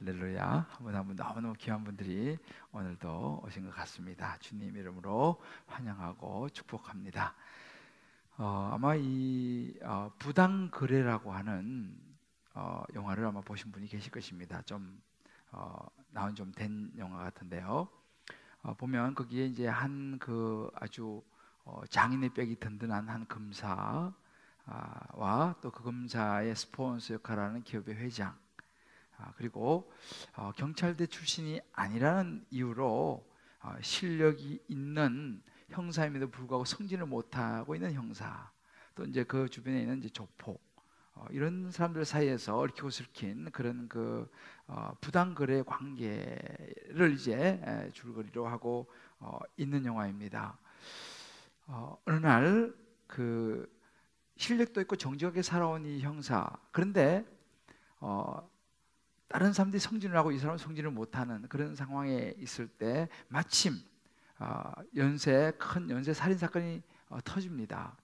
할렐루야. 한 분 너무너무 귀한 분들이 오늘도 오신 것 같습니다. 주님 이름으로 환영하고 축복합니다. 아마 이 부당거래라고 하는 영화를 아마 보신 분이 계실 것입니다. 좀 나온 좀 된 영화 같은데요. 보면 거기에 이제 한 그 아주 장인의 뼈이 든든한 한 검사와 또 그 검사의 스폰서 역할을 하는 기업의 회장, 그리고 경찰대 출신이 아니라는 이유로 실력이 있는 형사임에도 불구하고 승진을 못하고 있는 형사, 또 이제 그 주변에 있는 이제 조폭, 이런 사람들 사이에서 얽히고 설킨 그런 그 부당거래 관계를 이제 줄거리로 하고 있는 영화입니다. 어느 날 그 실력도 있고 정직하게 살아온 이 형사, 그런데 다른 사람들이 성진을 하고 이 사람은 성진을 못하는 그런 상황에 있을 때 마침 큰 연쇄 살인 사건이 터집니다.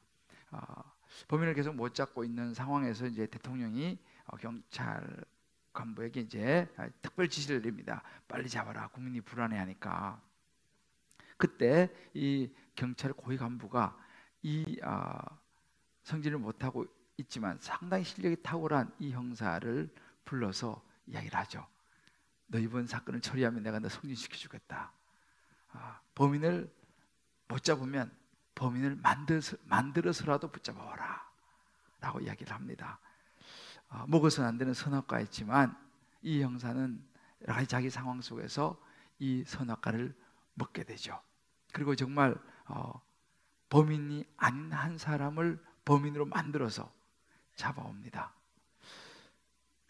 범인을 계속 못 잡고 있는 상황에서 이제 대통령이 경찰 간부에게 이제 특별 지시를 내립니다. 빨리 잡아라. 국민이 불안해하니까. 그때 이 경찰 고위 간부가 이 성진을 못하고 있지만 상당히 실력이 탁월한 이 형사를 불러서 이야기를 하죠. 너 이번 사건을 처리하면 내가 너 승진시켜주겠다. 범인을 못 잡으면 범인을 만들어서라도 붙잡아와라 라고 이야기를 합니다. 먹어서는 안 되는 선악과였지만 이 형사는 여러 가지 자기 상황 속에서 이 선악과를 먹게 되죠. 그리고 정말 범인이 아닌 한 사람을 범인으로 만들어서 잡아옵니다.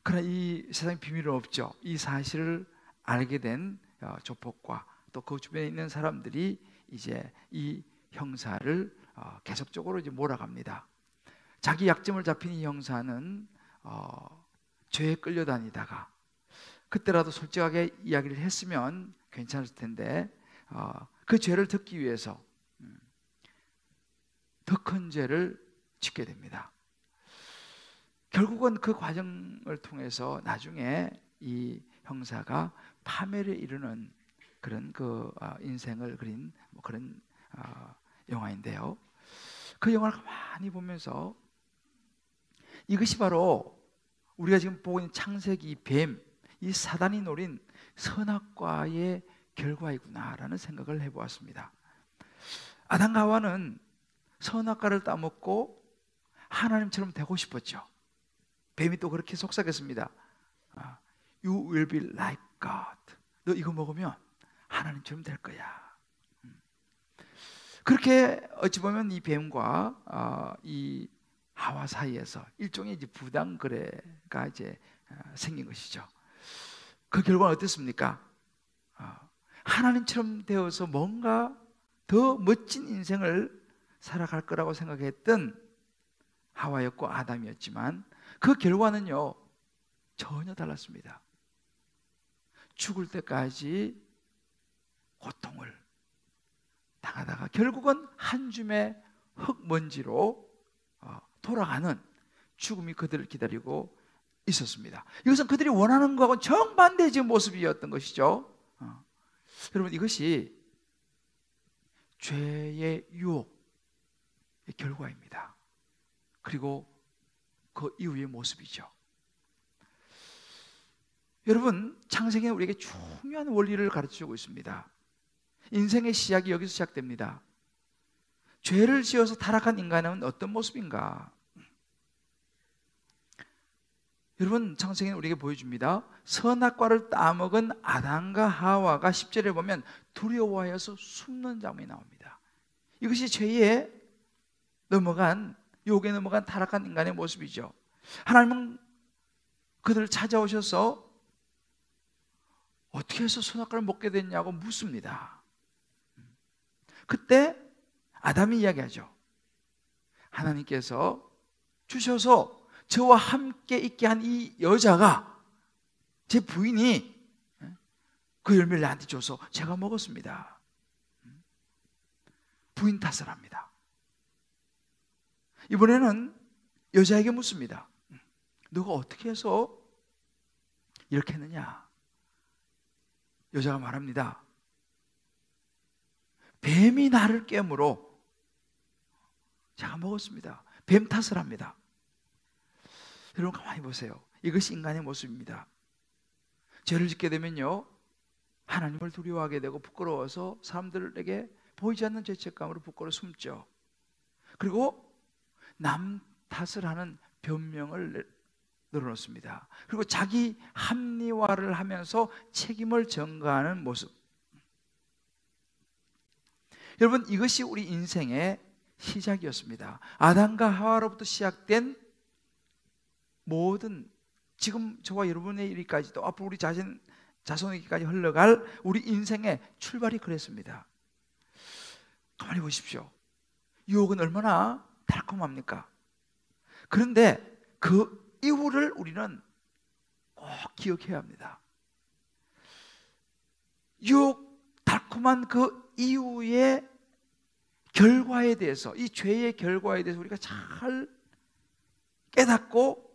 그러나 이 세상에 비밀은 없죠. 이 사실을 알게 된 조폭과 또 그 주변에 있는 사람들이 이제 이 형사를 계속적으로 이제 몰아갑니다. 자기 약점을 잡힌 이 형사는 죄에 끌려다니다가 그때라도 솔직하게 이야기를 했으면 괜찮을 텐데 그 죄를 덮기 위해서 더 큰 죄를 짓게 됩니다. 결국은 그 과정을 통해서 나중에 이 형사가 파멸에 이르는 그런 그 인생을 그린 그런 영화인데요. 그 영화를 많이 보면서 이것이 바로 우리가 지금 보고 있는 창세기 뱀, 이 사단이 노린 선악과의 결과이구나라는 생각을 해보았습니다. 아담과 하와는 선악과를 따먹고 하나님처럼 되고 싶었죠. 뱀이 또 그렇게 속삭였습니다. You will be like God. 너 이거 먹으면 하나님처럼 될 거야. 그렇게 어찌 보면 이 뱀과 이 하와 사이에서 일종의 이제 부당 거래가 이제 생긴 것이죠. 그 결과는 어땠습니까? 하나님처럼 되어서 뭔가 더 멋진 인생을 살아갈 거라고 생각했던 하와였고 아담이었지만 그 결과는요 전혀 달랐습니다. 죽을 때까지 고통을 당하다가 결국은 한 줌의 흙먼지로 돌아가는 죽음이 그들을 기다리고 있었습니다. 이것은 그들이 원하는 것하고 정반대의 지금 모습이었던 것이죠. 여러분, 이것이 죄의 유혹의 결과입니다. 그리고 그 이후의 모습이죠. 여러분, 창세기는 우리에게 중요한 원리를 가르쳐주고 있습니다. 인생의 시작이 여기서 시작됩니다. 죄를 지어서 타락한 인간은 어떤 모습인가? 여러분, 창세기는 우리에게 보여줍니다. 선악과를 따먹은 아담과 하와가 10절에 보면 두려워하여서 숨는 장면이 나옵니다. 이것이 죄에 넘어간, 유혹에 넘어간 타락한 인간의 모습이죠. 하나님은 그들을 찾아오셔서 어떻게 해서 선악과를 먹게 됐냐고 묻습니다. 그때 아담이 이야기하죠. 하나님께서 주셔서 저와 함께 있게 한 이 여자가, 제 부인이 그 열매를 나한테 줘서 제가 먹었습니다. 부인 탓을 합니다. 이번에는 여자에게 묻습니다. 너가 어떻게 해서 이렇게 했느냐? 여자가 말합니다. 뱀이 나를 깨물어 제가 먹었습니다. 뱀 탓을 합니다. 여러분 가만히 보세요. 이것이 인간의 모습입니다. 죄를 짓게 되면요, 하나님을 두려워하게 되고 부끄러워서 사람들에게 보이지 않는 죄책감으로 부끄러워 숨죠. 그리고 남 탓을 하는 변명을 늘어놓습니다. 그리고 자기 합리화를 하면서 책임을 전가하는 모습. 여러분, 이것이 우리 인생의 시작이었습니다. 아담과 하와로부터 시작된 모든, 지금 저와 여러분의 일까지 또 앞으로 우리 자손에게까지 흘러갈 우리 인생의 출발이 그랬습니다. 가만히 보십시오. 유혹은 얼마나 달콤합니까? 그런데 그 이유를 우리는 꼭 기억해야 합니다. 유혹, 달콤한 그 이유의 결과에 대해서, 이 죄의 결과에 대해서 우리가 잘 깨닫고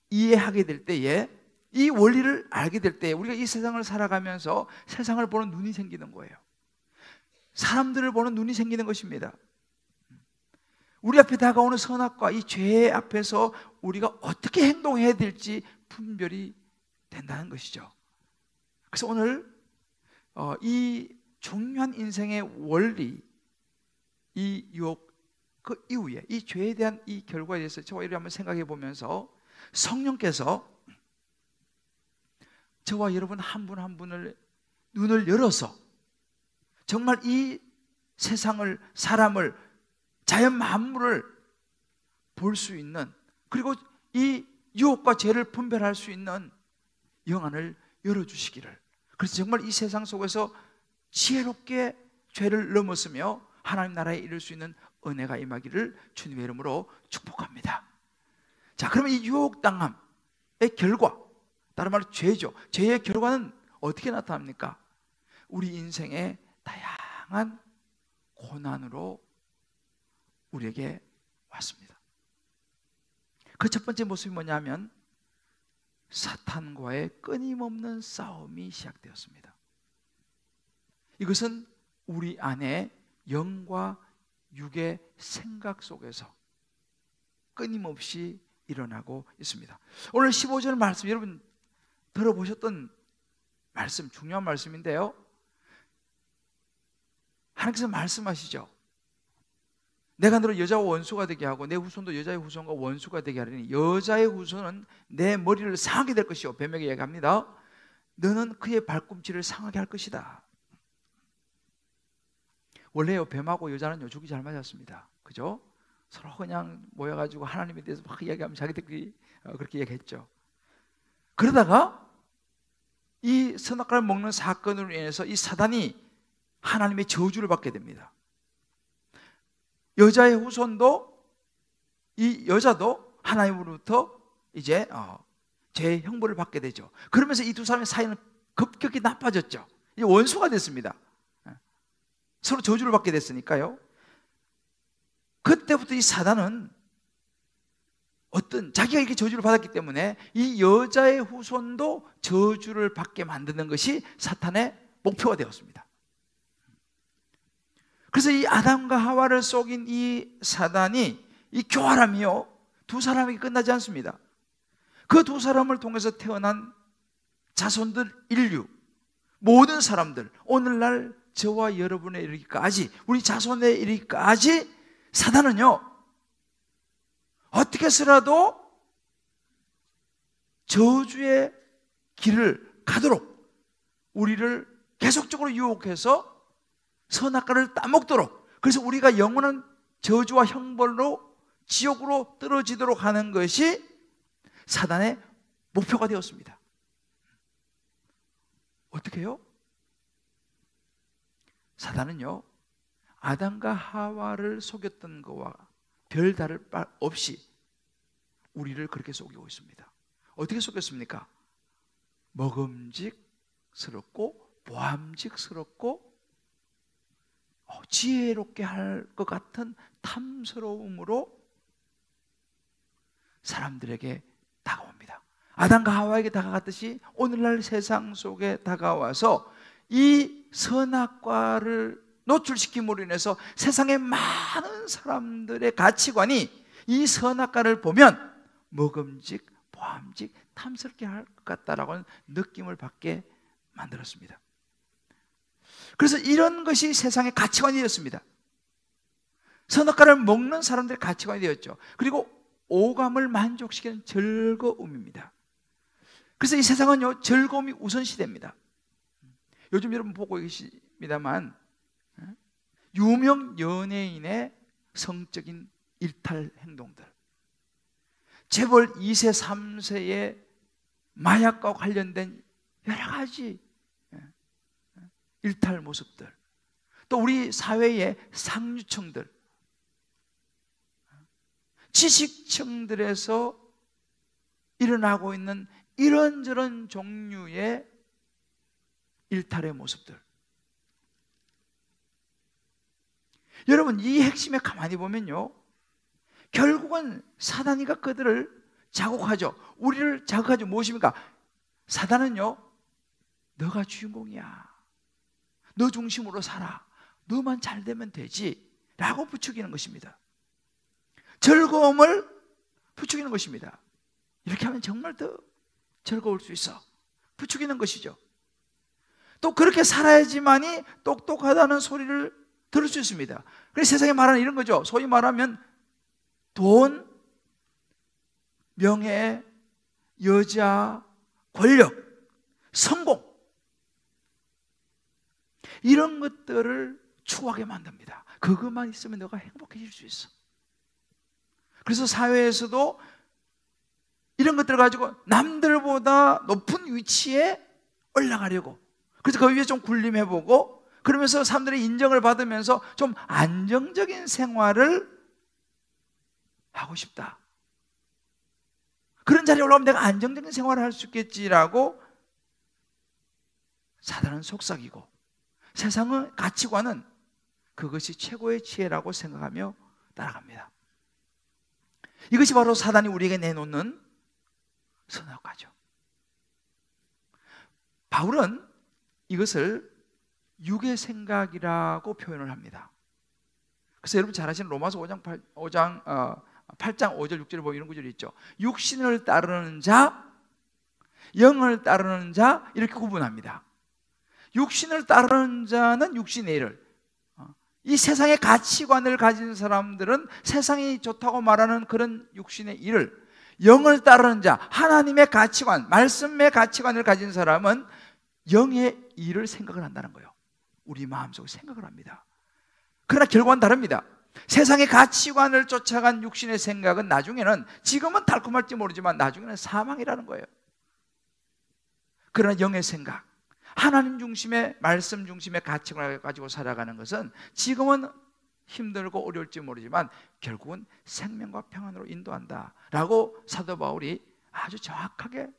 이해하게 될 때에, 이 원리를 알게 될 때에 우리가 이 세상을 살아가면서 세상을 보는 눈이 생기는 거예요. 사람들을 보는 눈이 생기는 것입니다. 우리 앞에 다가오는 선악과 이 죄 앞에서 우리가 어떻게 행동해야 될지 분별이 된다는 것이죠. 그래서 오늘 이 중요한 인생의 원리, 이 유혹, 그 이후에 이 죄에 대한 이 결과에 대해서 저와 여러분이 한번 생각해 보면서 성령께서 저와 여러분 한 분 한 분을 눈을 열어서 정말 이 세상을, 사람을, 자연 만물을 볼 수 있는, 그리고 이 유혹과 죄를 분별할 수 있는 영안을 열어주시기를, 그래서 정말 이 세상 속에서 지혜롭게 죄를 넘었으며 하나님 나라에 이룰 수 있는 은혜가 임하기를 주님의 이름으로 축복합니다. 자, 그러면 이 유혹당함의 결과, 다른 말로 죄죠. 죄의 결과는 어떻게 나타납니까? 우리 인생의 다양한 고난으로 우리에게 왔습니다. 그 첫 번째 모습이 뭐냐면 사탄과의 끊임없는 싸움이 시작되었습니다. 이것은 우리 안에 영과 육의 생각 속에서 끊임없이 일어나고 있습니다. 오늘 15절 말씀, 여러분 들어보셨던 말씀, 중요한 말씀인데요, 하나님께서 말씀하시죠. 내가 너를 여자와 원수가 되게 하고 내 후손도 여자의 후손과 원수가 되게 하리니 여자의 후손은 내 머리를 상하게 될 것이요, 뱀에게 얘기합니다. 너는 그의 발꿈치를 상하게 할 것이다. 원래요, 뱀하고 여자는요 죽이 잘 맞았습니다. 그죠? 서로 그냥 모여가지고 하나님에 대해서 막 이야기하면 자기들끼리 그렇게 얘기했죠. 그러다가 이 선악과를 먹는 사건으로 인해서 이 사단이 하나님의 저주를 받게 됩니다. 여자의 후손도, 이 여자도 하나님으로부터 이제 죄의 형벌을 받게 되죠. 그러면서 이 두 사람의 사이는 급격히 나빠졌죠. 이제 원수가 됐습니다. 서로 저주를 받게 됐으니까요. 그때부터 이 사단은 자기가 이렇게 저주를 받았기 때문에 이 여자의 후손도 저주를 받게 만드는 것이 사탄의 목표가 되었습니다. 그래서 이 아담과 하와를 속인 이 사단이, 이 교활함이요, 두 사람에게 끝나지 않습니다. 그 두 사람을 통해서 태어난 자손들, 인류, 모든 사람들, 오늘날 저와 여러분에 이르기까지, 우리 자손에 이르기까지 사단은요 어떻게 해서라도 저주의 길을 가도록 우리를 계속적으로 유혹해서 선악과를 따먹도록, 그래서 우리가 영원한 저주와 형벌로 지옥으로 떨어지도록 하는 것이 사단의 목표가 되었습니다. 어떻게 해요? 사단은요 아담과 하와를 속였던 것과 별다를 바 없이 우리를 그렇게 속이고 있습니다. 어떻게 속였습니까? 먹음직스럽고 보암직스럽고 지혜롭게 할 것 같은 탐스러움으로 사람들에게 다가옵니다. 아담과 하와에게 다가갔듯이 오늘날 세상 속에 다가와서 이 선악과를 노출시킴으로 인해서 세상의 많은 사람들의 가치관이 이 선악과를 보면 먹음직, 보암직, 탐스럽게 할 것 같다라고 하는 느낌을 받게 만들었습니다. 그래서 이런 것이 세상의 가치관이 되었습니다. 선악과를 먹는 사람들의 가치관이 되었죠. 그리고 오감을 만족시키는 즐거움입니다. 그래서 이 세상은요, 즐거움이 우선시대입니다. 요즘 여러분 보고 계십니다만 유명 연예인의 성적인 일탈 행동들, 재벌 2세, 3세의 마약과 관련된 여러 가지 일탈 모습들, 또 우리 사회의 상류층들, 지식층들에서 일어나고 있는 이런저런 종류의 일탈의 모습들. 여러분, 이 핵심에 가만히 보면요, 결국은 사단이가 그들을 자극하죠. 우리를 자극하죠. 무엇입니까? 사단은요, 너가 주인공이야, 너 중심으로 살아, 너만 잘 되면 되지 라고 부추기는 것입니다. 즐거움을 부추기는 것입니다. 이렇게 하면 정말 더 즐거울 수 있어, 부추기는 것이죠. 또 그렇게 살아야지만이 똑똑하다는 소리를 들을 수 있습니다. 그래서 세상에 말하는 이런 거죠. 소위 말하면 돈, 명예, 여자, 권력, 성공, 이런 것들을 추구하게 만듭니다. 그것만 있으면 너가 행복해질 수 있어. 그래서 사회에서도 이런 것들을 가지고 남들보다 높은 위치에 올라가려고, 그래서 그 위에 좀 군림해보고, 그러면서 사람들의 인정을 받으면서 좀 안정적인 생활을 하고 싶다. 그런 자리에 올라오면 내가 안정적인 생활을 할 수 있겠지라고 사단은 속삭이고, 세상의 가치관은 그것이 최고의 지혜라고 생각하며 따라갑니다. 이것이 바로 사단이 우리에게 내놓는 선악과죠. 바울은 이것을 육의 생각이라고 표현을 합니다. 그래서 여러분 잘 아시는 로마서 8장 5절 6절에 보면 이런 구절이 있죠. 육신을 따르는 자, 영을 따르는 자, 이렇게 구분합니다. 육신을 따르는 자는 육신의 일을, 이 세상의 가치관을 가진 사람들은 세상이 좋다고 말하는 그런 육신의 일을, 영을 따르는 자, 하나님의 가치관, 말씀의 가치관을 가진 사람은 영의 일을 생각을 한다는 거예요. 우리 마음속에 생각을 합니다. 그러나 결과는 다릅니다. 세상의 가치관을 쫓아간 육신의 생각은 나중에는, 지금은 달콤할지 모르지만 나중에는 사망이라는 거예요. 그러나 영의 생각, 하나님 중심의, 말씀 중심의 가치관을 가지고 살아가는 것은 지금은 힘들고 어려울지 모르지만 결국은 생명과 평안으로 인도한다 라고 사도 바울이 아주 정확하게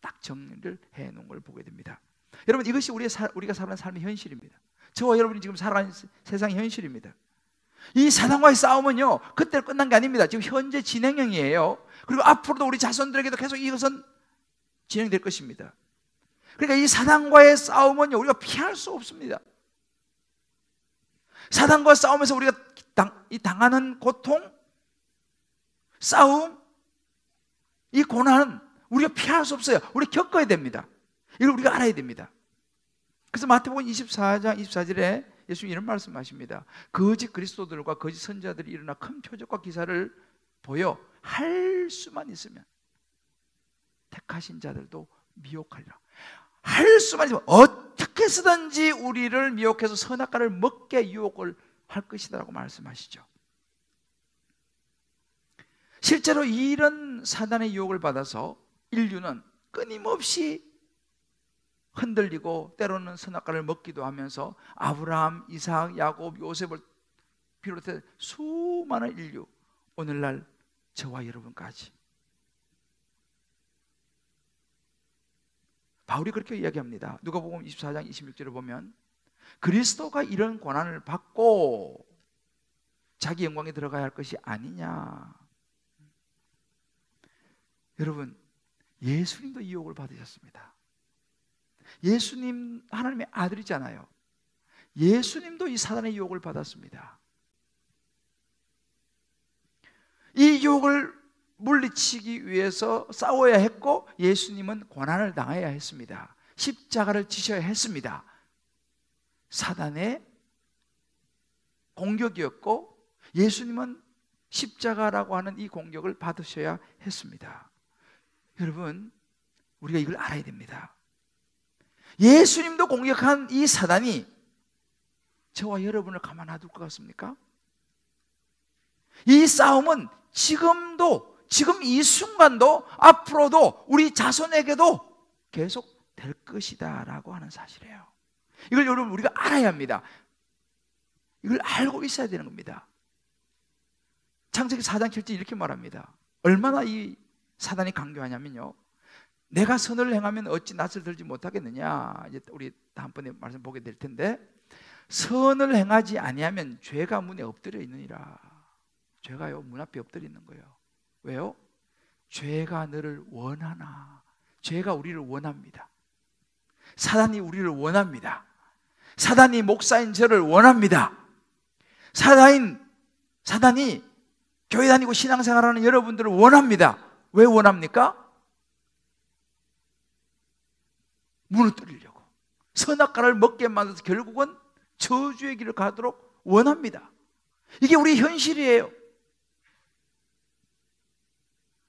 딱 정리를 해놓은 걸 보게 됩니다. 여러분, 이것이 우리가 살아가는 삶의 현실입니다. 저와 여러분이 지금 살아가는 세상의 현실입니다. 이 사단과의 싸움은요, 그때로 끝난 게 아닙니다. 지금 현재 진행형이에요. 그리고 앞으로도 우리 자손들에게도 계속 이것은 진행될 것입니다. 그러니까 이 사단과의 싸움은요, 우리가 피할 수 없습니다. 사단과 싸우면서 우리가 당하는 고통, 싸움, 이 고난은 우리가 피할 수 없어요. 우리가 겪어야 됩니다. 이걸 우리가 알아야 됩니다. 그래서 마태복음 24장 24절에 예수님이 이런 말씀하십니다. 거짓 그리스도들과 거짓 선지자들이 일어나 큰 표적과 기사를 보여 할 수만 있으면 택하신 자들도 미혹하리라. 할 수만 있으면 어떻게 쓰든지 우리를 미혹해서 선악과를 먹게 유혹을 할 것이다라고 말씀하시죠. 실제로 이런 사단의 유혹을 받아서 인류는 끊임없이 흔들리고 때로는 선악과를 먹기도 하면서 아브라함, 이삭, 야곱, 요셉을 비롯해 수많은 인류, 오늘날 저와 여러분까지. 바울이 그렇게 이야기합니다. 누가복음 24장 26절을 보면 그리스도가 이런 고난을 받고 자기 영광에 들어가야 할 것이 아니냐. 여러분, 예수님도 이 유혹을 받으셨습니다. 예수님 하나님의 아들이잖아요. 예수님도 이 사단의 유혹을 받았습니다. 이 유혹을 물리치기 위해서 싸워야 했고, 예수님은 고난을 당해야 했습니다. 십자가를 지셔야 했습니다. 사단의 공격이었고, 예수님은 십자가라고 하는 이 공격을 받으셔야 했습니다. 여러분, 우리가 이걸 알아야 됩니다. 예수님도 공격한 이 사단이 저와 여러분을 가만 놔둘 것 같습니까? 이 싸움은 지금도, 지금 이 순간도, 앞으로도 우리 자손에게도 계속 될 것이다 라고 하는 사실이에요. 이걸 여러분 우리가 알아야 합니다. 이걸 알고 있어야 되는 겁니다. 창세기 4장 7절 이렇게 말합니다. 얼마나 이 사단이 강교하냐면요, 내가 선을 행하면 어찌 낯을 들지 못하겠느냐. 이제 우리 다음번에 말씀 보게 될 텐데, 선을 행하지 아니하면 죄가 문에 엎드려 있느니라. 죄가요, 문 앞에 엎드려 있는 거예요. 왜요? 죄가 너를 원하나. 죄가 우리를 원합니다. 사단이 우리를 원합니다. 사단이 목사인 저를 원합니다. 사단이 교회 다니고 신앙생활하는 여러분들을 원합니다. 왜 원합니까? 무너뜨리려고, 선악과를 먹게 만들어서 결국은 저주의 길을 가도록 원합니다. 이게 우리 현실이에요.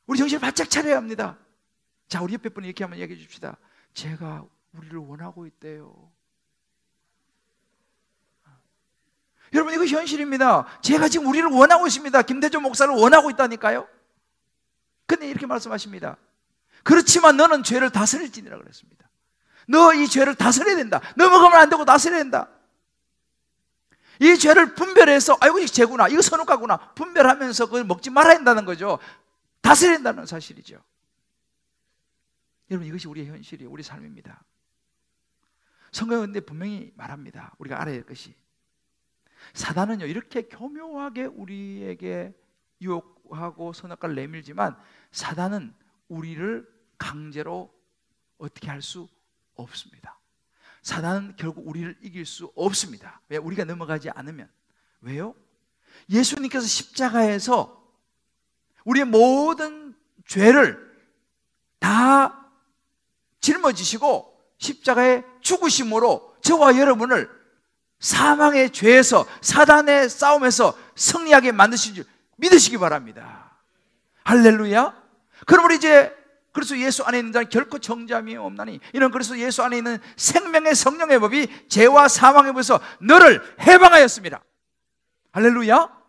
우리 정신을 바짝 차려야 합니다. 자, 우리 옆에 분이 이렇게 한번 얘기해 줍시다. 제가 우리를 원하고 있대요. 여러분, 이거 현실입니다. 제가 지금 우리를 원하고 있습니다. 김대중 목사를 원하고 있다니까요. 근데 이렇게 말씀하십니다. 그렇지만 너는 죄를 다스릴지니라 그랬습니다. 너 이 죄를 다스려야 된다. 넘어가면 안 되고 다스려야 된다. 이 죄를 분별해서, 아이고 이거 죄구나, 이거 선악과구나 분별하면서 그걸 먹지 말아야 한다는 거죠. 다스려야 한다는 사실이죠. 여러분, 이것이 우리의 현실이에요. 우리 삶입니다. 성경은 근데 분명히 말합니다. 우리가 알아야 할 것이, 사단은요 이렇게 교묘하게 우리에게 유혹하고 선악과를 내밀지만, 사단은 우리를 강제로 어떻게 할 수 없습니다. 사단은 결국 우리를 이길 수 없습니다. 왜? 우리가 넘어가지 않으면. 왜요? 예수님께서 십자가에서 우리의 모든 죄를 다 짊어지시고 십자가의 죽으심으로 저와 여러분을 사망의 죄에서, 사단의 싸움에서 승리하게 만드신 줄 믿으시기 바랍니다. 할렐루야. 그럼 우리 이제 그리스도 예수 안에 있는 자는 결코 정죄함이 없나니, 이는 그리스도 예수 안에 있는 생명의 성령의 법이 죄와 사망의 법에서 너를 해방하였습니다. 할렐루야.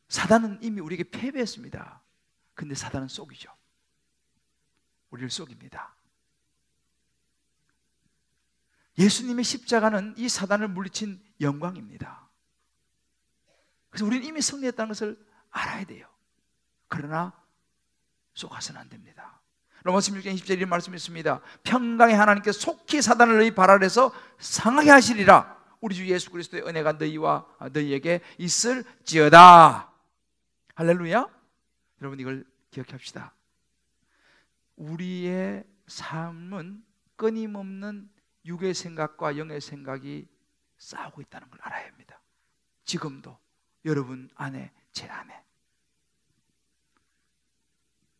사단은 이미 우리에게 패배했습니다. 근데 사단은 속이죠. 우리를 속입니다. 예수님의 십자가는 이 사단을 물리친 영광입니다. 그래서 우리는 이미 승리했다는 것을 알아야 돼요. 그러나 속아서는 안 됩니다. 로마서 16장 20절 이런 말씀이 있습니다. 평강의 하나님께서 속히 사단을 너희 발 아래서 상하게 하시리라. 우리 주 예수 그리스도의 은혜가 너희와 너희에게 있을지어다. 할렐루야. 여러분, 이걸 기억합시다. 우리의 삶은 끊임없는 육의 생각과 영의 생각이 싸우고 있다는 걸 알아야 합니다. 지금도 여러분 안에, 제 안에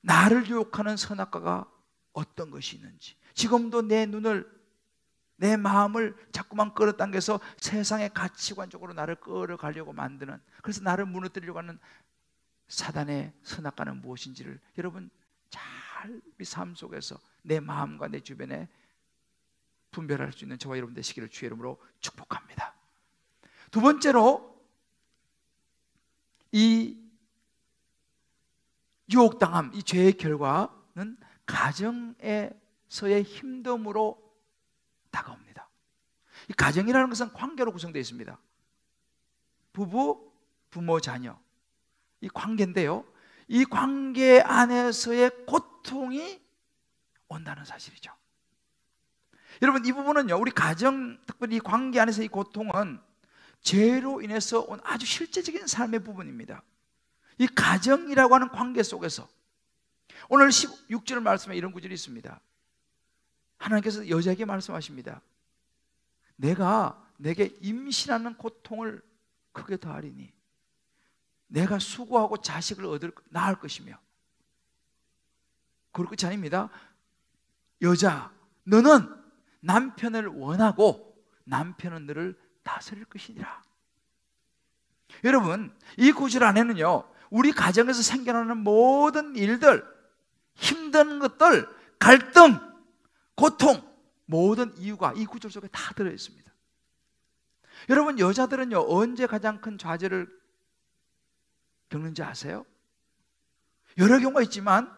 나를 유혹하는 선악과가 어떤 것이 있는지, 지금도 내 눈을, 내 마음을 자꾸만 끌어당겨서 세상의 가치관 쪽으로 나를 끌어가려고 만드는, 그래서 나를 무너뜨리려고 하는 사단의 선악과는 무엇인지를 여러분 잘 우리 삶 속에서 내 마음과 내 주변에 분별할 수 있는 저와 여러분 되시기를 주의 이름으로 축복합니다. 두 번째로, 이 유혹당함, 이 죄의 결과는 가정에서의 힘듦으로 다가옵니다. 이 가정이라는 것은 관계로 구성되어 있습니다. 부부, 부모, 자녀, 이 관계인데요, 이 관계 안에서의 고통이 온다는 사실이죠. 여러분, 이 부분은요, 우리 가정, 특별히 이 관계 안에서 이 고통은 죄로 인해서 온 아주 실제적인 삶의 부분입니다. 이 가정이라고 하는 관계 속에서 오늘 16절 말씀에 이런 구절이 있습니다. 하나님께서 여자에게 말씀하십니다. 내가 내게 임신하는 고통을 크게 더하리니 내가 수고하고 자식을 낳을 것이며. 그럴 끝이 아닙니다. 여자, 너는 남편을 원하고 남편은 너를 다스릴 것이니라. 여러분, 이 구절 안에는요, 우리 가정에서 생겨나는 모든 일들, 힘든 것들, 갈등, 고통, 모든 이유가 이 구절 속에 다 들어있습니다. 여러분, 여자들은요, 언제 가장 큰 좌절을 겪는지 아세요? 여러 경우가 있지만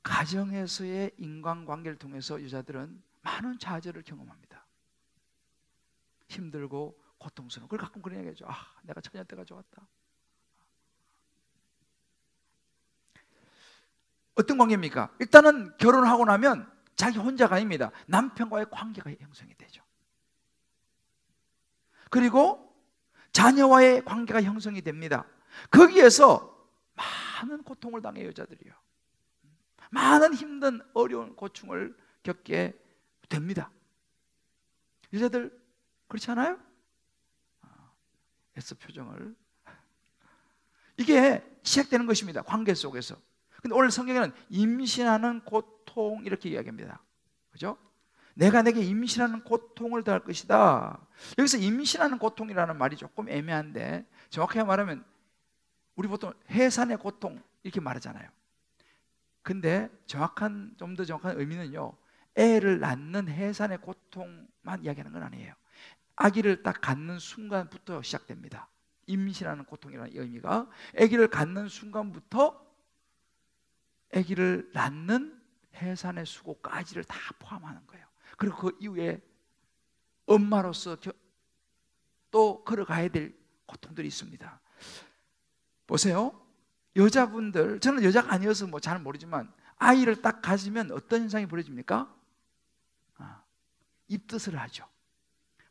가정에서의 인간관계를 통해서 여자들은 많은 좌절을 경험합니다. 힘들고 고통스러워. 그걸 가끔 그런 얘기하죠. 내가 처녀 때가 좋았다. 어떤 관계입니까? 일단은 결혼하고 나면 자기 혼자가 아닙니다. 남편과의 관계가 형성이 되죠. 그리고 자녀와의 관계가 형성이 됩니다. 거기에서 많은 고통을 당해요, 여자들이요. 많은 힘든 어려운 고충을 겪게 됩니다. 여자들 그렇지 않아요? 애써 표정을. 이게 시작되는 것입니다. 관계 속에서. 근데 오늘 성경에는 임신하는 고통 이렇게 이야기합니다. 그죠? 내가 내게 임신하는 고통을 더할 것이다. 여기서 임신하는 고통이라는 말이 조금 애매한데 정확하게 말하면 우리 보통 해산의 고통 이렇게 말하잖아요. 근데 좀 더 정확한 의미는요, 애를 낳는 해산의 고통만 이야기하는 건 아니에요. 아기를 딱 갖는 순간부터 시작됩니다. 임신하는 고통이라는 의미가 아기를 갖는 순간부터 아기를 낳는 해산의 수고까지를 다 포함하는 거예요. 그리고 그 이후에 엄마로서 또 걸어가야 될 고통들이 있습니다. 보세요. 여자분들, 저는 여자가 아니어서 잘 모르지만 아이를 딱 가지면 어떤 현상이 벌어집니까? 입덧을 하죠.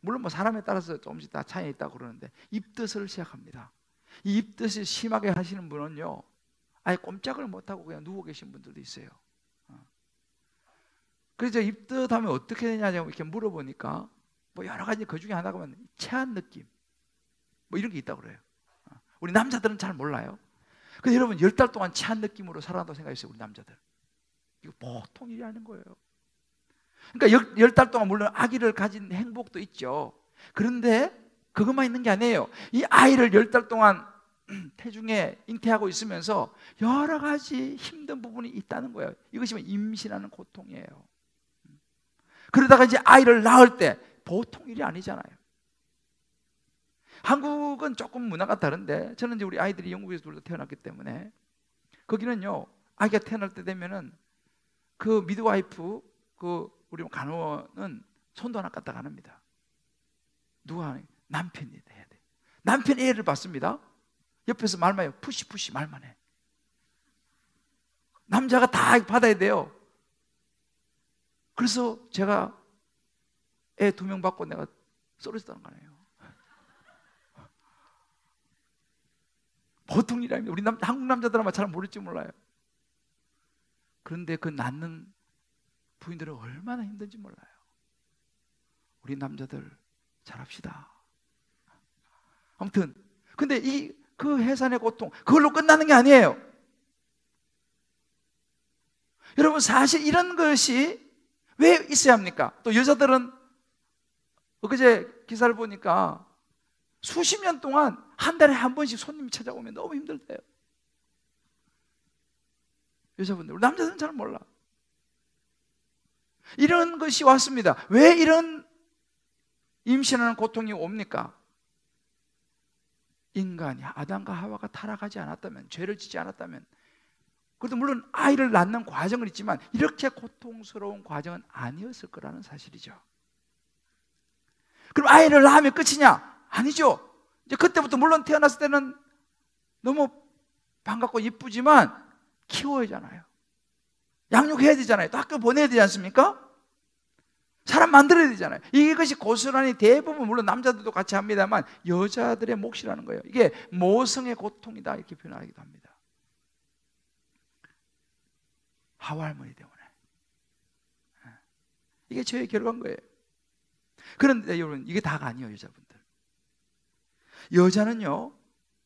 물론 사람에 따라서 조금씩 다 차이가 있다고 그러는데 입덧을 시작합니다. 이 입덧이 심하게 하시는 분은요, 아예 꼼짝을 못하고 그냥 누워 계신 분들도 있어요. 그래서 입덧하면 어떻게 되냐고 이렇게 물어보니까 여러 가지 그 중에 하나가 체한 느낌 이런 게 있다고 그래요. 우리 남자들은 잘 몰라요. 근데 여러분 10달 동안 체한 느낌으로 살아간다고 생각했어요, 우리 남자들. 이거 보통 일이 아닌 거예요. 그러니까 10달 동안 물론 아기를 가진 행복도 있죠. 그런데 그것만 있는 게 아니에요. 이 아이를 10달 동안 태중에 잉태하고 있으면서 여러 가지 힘든 부분이 있다는 거예요. 이것이 임신하는 고통이에요. 그러다가 이제 아이를 낳을 때 보통 일이 아니잖아요. 한국은 조금 문화가 다른데 저는 이제 우리 아이들이 영국에서 둘 다 태어났기 때문에 거기는요, 아기가 태어날 때 되면은 그 미드와이프, 우리 간호원은 손도 하나 까딱 안 합니다. 누가 하냐? 남편이 해야 돼. 남편이 애를 받습니다. 옆에서 말만 해요. 푸시 말만 해. 남자가 다 받아야 돼요. 그래서 제가 애 2명 받고 내가 썰어졌다는 거 아니에요. 보통 일이 아닙니다. 우리 한국 남자들은 아마 잘 모를지 몰라요. 그런데 그 낳는 부인들은 얼마나 힘든지 몰라요. 우리 남자들 잘합시다. 아무튼 근데 그 해산의 고통 그걸로 끝나는 게 아니에요. 여러분 사실 이런 것이 왜 있어야 합니까? 또 여자들은 엊그제 기사를 보니까 수십 년 동안 한 달에 한 번씩 손님이 찾아오면 너무 힘들대요. 여자분들, 우리 남자들은 잘 몰라. 이런 것이 왔습니다. 왜 이런 임신하는 고통이 옵니까? 인간이 아담과 하와가 타락하지 않았다면, 죄를 짓지 않았다면, 그래도 물론 아이를 낳는 과정은 있지만 이렇게 고통스러운 과정은 아니었을 거라는 사실이죠. 그럼 아이를 낳으면 끝이냐? 아니죠. 이제 그때부터 물론 태어났을 때는 너무 반갑고 예쁘지만 키워야 하잖아요. 양육해야 되잖아요. 또 학교 보내야 되지 않습니까? 사람 만들어야 되잖아요. 이것이 고스란히 대부분 물론 남자들도 같이 합니다만 여자들의 몫이라는 거예요. 이게 모성의 고통이다 이렇게 표현하기도 합니다. 하와 할머니 때문에. 이게 죄의 결과인 거예요. 그런데 여러분, 이게 다가 아니에요, 여자분들. 여자는요,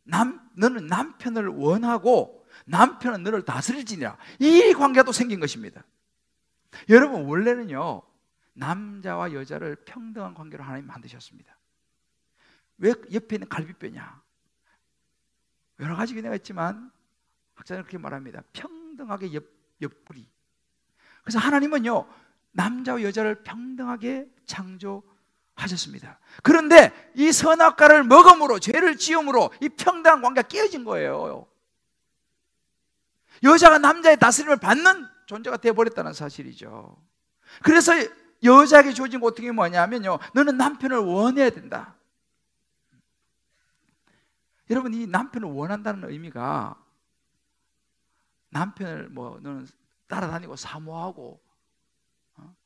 너는 남편을 원하고 남편은 너를 다스릴지니라. 이 관계가 또 생긴 것입니다. 여러분, 원래는요, 남자와 여자를 평등한 관계로 하나님 만드셨습니다. 왜 옆에 있는 갈비뼈냐? 여러 가지 견해가 있지만 학자는 그렇게 말합니다. 평등하게 옆구리. 그래서 하나님은요, 남자와 여자를 평등하게 창조하셨습니다. 그런데 이 선악과를 먹음으로, 죄를 지음으로 이 평등한 관계가 깨어진 거예요. 여자가 남자의 다스림을 받는 존재가 되어버렸다는 사실이죠. 그래서 여자에게 주어진 고통이 뭐냐면요, 너는 남편을 원해야 된다. 여러분, 이 남편을 원한다는 의미가 남편을 너는 따라다니고 사모하고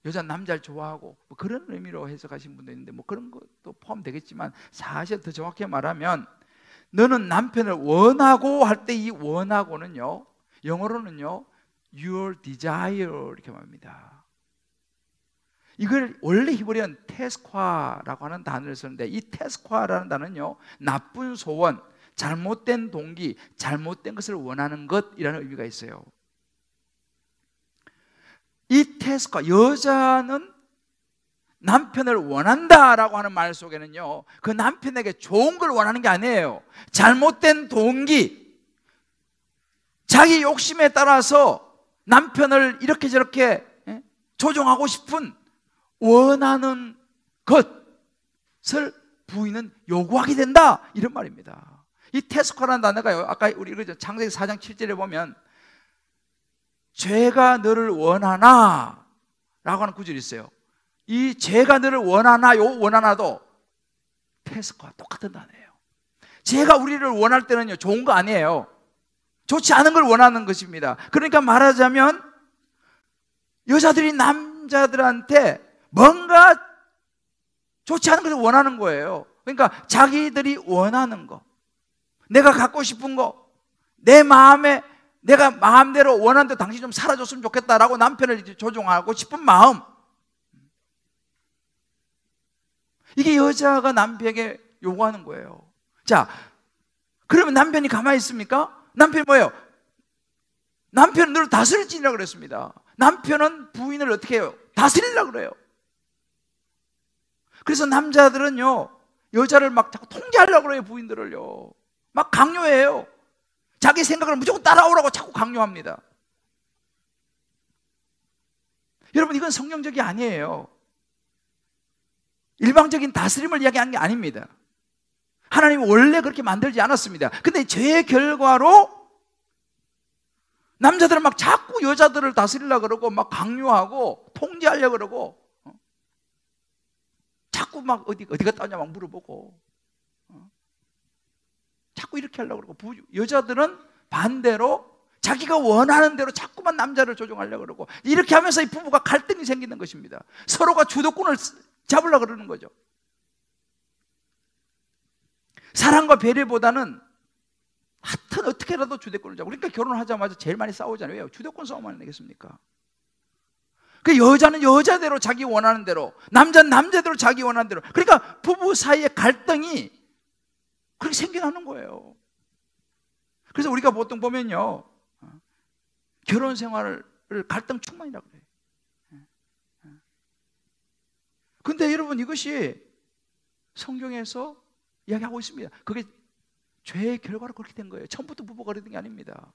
여자 남자를 좋아하고 그런 의미로 해석하신 분도 있는데 그런 것도 포함되겠지만, 사실 더 정확히 말하면 너는 남편을 원하고 할 때 이 원하고는요, 영어로는요 your desire 이렇게 말합니다. 이걸 원래 히브리어는 테스콰라고 하는 단어를 쓰는데, 이 테스콰라는 단어는요, 나쁜 소원, 잘못된 동기, 잘못된 것을 원하는 것이라는 의미가 있어요. 이 테스과, 여자는 남편을 원한다라고 하는 말 속에는요, 그 남편에게 좋은 걸 원하는 게 아니에요. 잘못된 동기, 자기 욕심에 따라서 남편을 이렇게 저렇게 조종하고 싶은 원하는 것을 부인은 요구하게 된다, 이런 말입니다. 이 테스코라는 단어가요, 아까 우리 읽었죠, 창세기 4장 7절에 보면 죄가 너를 원하나 라고 하는 구절이 있어요. 이 죄가 너를 원하나, 요 원하나도 테스코와 똑같은 단어예요. 죄가 우리를 원할 때는요, 좋은 거 아니에요. 좋지 않은 걸 원하는 것입니다. 그러니까 말하자면 여자들이 남자들한테 뭔가 좋지 않은 것을 원하는 거예요. 그러니까 자기들이 원하는 거, 내가 갖고 싶은 거, 내 마음에 내가 마음대로 원하는 대로 당신이 좀 살아줬으면 좋겠다라고 남편을 조종하고 싶은 마음, 이게 여자가 남편에게 요구하는 거예요. 자, 그러면 남편이 가만히 있습니까? 남편이 뭐예요? 남편은 너를 다스릴지니라 그랬습니다. 남편은 부인을 어떻게 해요? 다스리려고 그래요. 그래서 남자들은요, 여자를 막 자꾸 통제하려고 그래요. 부인들을요, 막 강요해요. 자기 생각을 무조건 따라오라고 자꾸 강요합니다. 여러분, 이건 성경적이 아니에요. 일방적인 다스림을 이야기하는 게 아닙니다. 하나님은 원래 그렇게 만들지 않았습니다. 근데 죄의 결과로 남자들은 막 자꾸 여자들을 다스리려고 그러고 막 강요하고 통제하려고 그러고 자꾸 막 어디 갔다 왔냐 막 물어보고 자꾸 이렇게 하려고 그러고, 여자들은 반대로 자기가 원하는 대로 자꾸만 남자를 조종하려고 그러고, 이렇게 하면서 이 부부가 갈등이 생기는 것입니다. 서로가 주도권을 잡으려고 그러는 거죠. 사랑과 배려보다는 하여튼 어떻게라도 주도권을 잡고, 그러니까 결혼하자마자 제일 많이 싸우잖아요. 왜요? 주도권 싸움 아니겠습니까? 그 여자는 여자대로 자기 원하는 대로, 남자는 남자대로 자기 원하는 대로, 그러니까 부부 사이의 갈등이 그렇게 생겨나는 거예요. 그래서 우리가 보통 보면요, 결혼 생활을 갈등 충만이라고 그래요. 근데 여러분, 이것이 성경에서 이야기하고 있습니다. 그게 죄의 결과로 그렇게 된 거예요. 처음부터 부부가 그랬던 게 아닙니다.